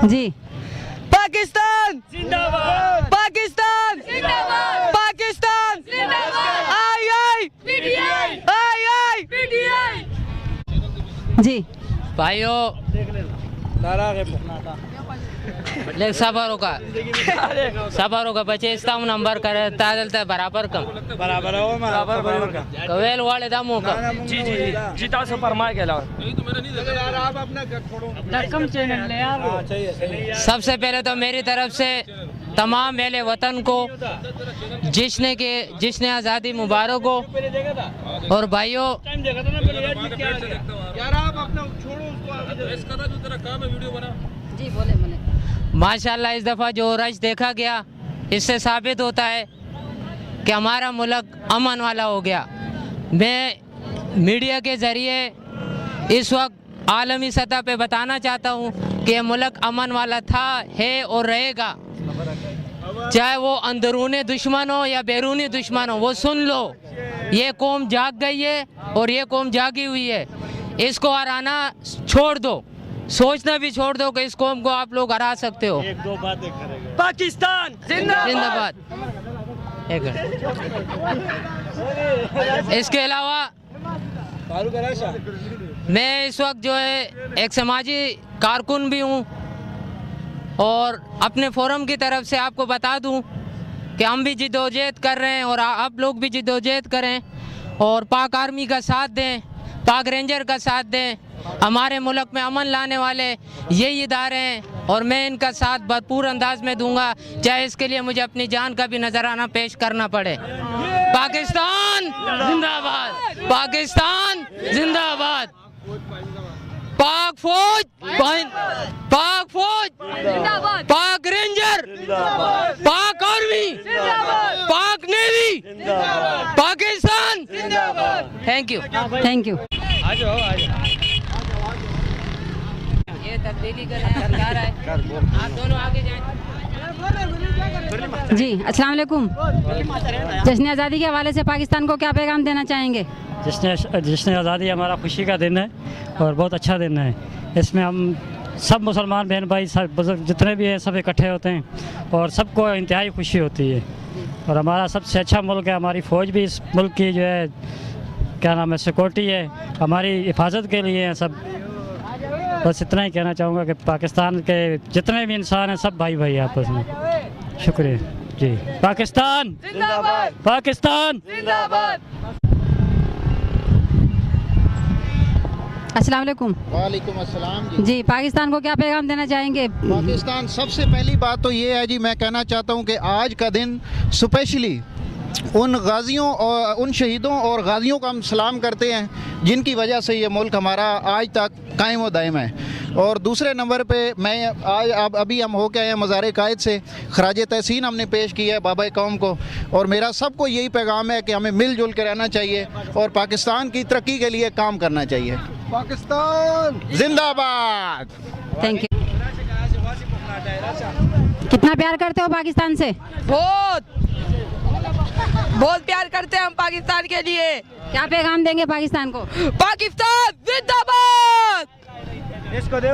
जी। पाकिस्तान जिंदाबाद, पाकिस्तान जिंदाबाद, पाकिस्तान जिंदाबाद, आई आई पीटीआई, आई आई पीटीआई। जी भाइयों सफरों का बचे इस्ताम नंबर करे तादल बराबर कम बराबर हो बराबर का कवेल वाले दामों का जी जी जी जीता से फरमाए के अलावा यार आप अपना छोड़ो कम चैनल ले यार। सबसे पहले तो मेरी तरफ से तमाम मेले वतन को जिसने आज़ादी मुबारक हो। और भाइयों यार आप अपना छोड़ो उसको जी बोले माशाल्लाह इस दफ़ा जो रश देखा गया इससे साबित होता है कि हमारा मुल्क अमन वाला हो गया। मैं मीडिया के ज़रिए इस वक्त आलमी सतह पे बताना चाहता हूँ कि ये मुल्क अमन वाला था, है और रहेगा। चाहे वो अंदरूनी दुश्मन हो या बैरूनी दुश्मन हो, वो सुन लो, ये कौम जाग गई है और ये कौम जागी हुई है। इसको हराना छोड़ दो, सोचना भी छोड़ दो कि इस कौम को आप लोग हरा सकते हो। एक दो बातें करेंगे। पाकिस्तान जिंदाबाद। एक इसके अलावा मैं इस वक्त जो है एक समाजी कारकुन भी हूँ और अपने फोरम की तरफ से आपको बता दूँ कि हम भी जिद्दोजहद कर रहे हैं और आप लोग भी जिद्दोजहद करें और पाक आर्मी का साथ दें, पाक रेंजर का साथ दें। हमारे मुल्क में अमन लाने वाले यही इदारे हैं और मैं इनका साथ भरपूर अंदाज में दूंगा, चाहे इसके लिए मुझे अपनी जान का भी नजराना पेश करना पड़े। पाकिस्तान जिंदाबाद, पाकिस्तान जिंदाबाद। पाक फौज, पाक फौज, पाक रेंजर, पाक आर्मी, पाक navy, Pakistan. Thank you, thank you. ये तब्दीली करना है, सरकार है, आप दोनों आगे जाएं। जी अस्सलाम वालेकुम। जश्न आज़ादी के हवाले से पाकिस्तान को क्या पैगाम देना चाहेंगे? जिसने आज़ादी हमारा खुशी का दिन है और बहुत अच्छा दिन है। इसमें हम सब मुसलमान बहन भाई सब बुजुर्ग जितने भी हैं सब इकट्ठे होते हैं और सबको इंतहाई खुशी होती है। और हमारा सबसे अच्छा मुल्क है, हमारी फ़ौज भी इस मुल्क की जो है क्या नाम है सिक्योरिटी है, हमारी हिफाजत के लिए है सब। बस इतना ही कहना चाहूँगा कि पाकिस्तान के जितने भी इंसान हैं सब भाई भाई आपस में। शुक्रिया जी। पाकिस्तान जिंदाबाद, पाकिस्तान जिंदाबाद। अस्सलाम वालेकुम। वालेकुम अस्सलाम जी। जी पाकिस्तान को क्या पैगाम देना चाहेंगे? पाकिस्तान सबसे पहली बात तो ये है जी, मैं कहना चाहता हूँ कि आज का दिन स्पेशली उन गाजियों और उन शहीदों और गाजियों का हम सलाम करते हैं जिनकी वजह से ये मुल्क हमारा आज तक कायम व दायम है। और दूसरे नंबर पे मैं आज अभी हम होके आए हैं मज़ार कायद से, खराज तहसीन हमने पेश किया है बाबा कौम को। और मेरा सबको यही पैगाम है कि हमें मिलजुल कर रहना चाहिए और पाकिस्तान की तरक्की के लिए काम करना चाहिए। पाकिस्तान जिंदाबाद। Thank you. कितना प्यार करते हो पाकिस्तान से? बहुत प्यार करते हैं हम पाकिस्तान के लिए। क्या पैगाम देंगे पाकिस्तान को? पाकिस्तान जिंदाबाद।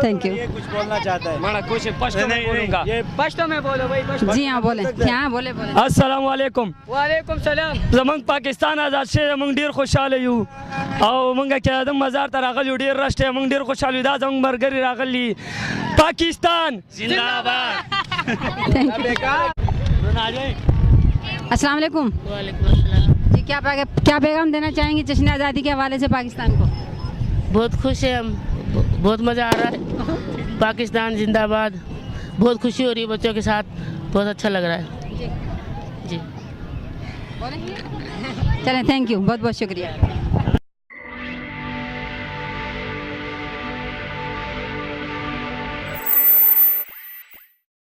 Thank you. ये कुछ बोलना चाहता है। मैं कुछ पश्तो में बोलूंगा। ये पश्तो में बोलो भाई। जी हाँ बोले, हाँ बोले बोले। अस्सलाम वालेकुम। वालेकुम सलाम। जमंग पाकिस्तान आजाद से जमंग डीर खुशहाल यू और मंगा क्या दम मजार तरागल डीर राष्ट्र मंग डीर खुशहाल दा जमंग बर्गर रागली पाकिस्तान जिंदाबाद। Thank you. अस्सलाम वालेकुम। वालेकुम अस्सलाम। जी क्या पैगाम देना चाहेंगे जश्न आज़ादी के हवाले से पाकिस्तान को? बहुत खुश है हम, बहुत मज़ा आ रहा है। पाकिस्तान जिंदाबाद। बहुत खुशी हो रही है बच्चों के साथ, बहुत अच्छा लग रहा है जी। चलें, थैंक यू, बहुत बहुत शुक्रिया।